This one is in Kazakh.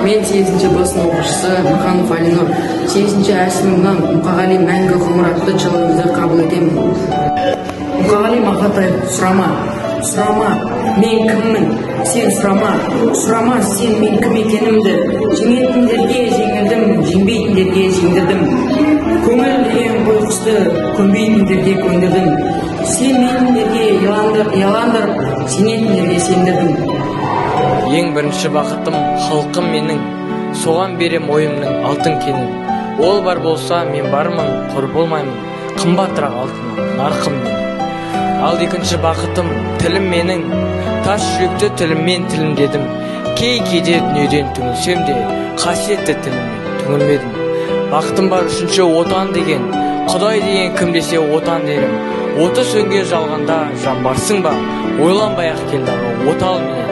Мен 8-ші б сынып оқушысы Маханов Алинур. 8-ші А сыныбынан Мұқағали мәңгі ғұмыр атты жолыңызды қабыл етемін. Мұқағали Мақатаев, сұрама, мен кіммін, сен сұрама, сен мен кім екенімді. Жеңетіндерге жеңілдім, жеңбейтіндерге жеңдірдім. Көңіл деген қойқысты көнбейтіндерге көндірдім. Сен менендерге яландырып, сенетіндерге сендірдім. Ең бірінші бақытым халқым менің, соған берем ойымның алтын кенін. Ол бар болса мен бармын, құр болмаймын, қымбатырақ алтыннан нарқым менің. Ал екінші бақытым тілім менің, тас жүректі тіліммен тілімдедім. Кейде дүниеден түңілсем де, қасиетті тіліммен түңілмедім. Бақытым бар үшінші отан деген, Құдай деген кім десе отан дерім. Оты сөнген жалғанда жан барсың ба, ойланбай-ақ келді отал менен.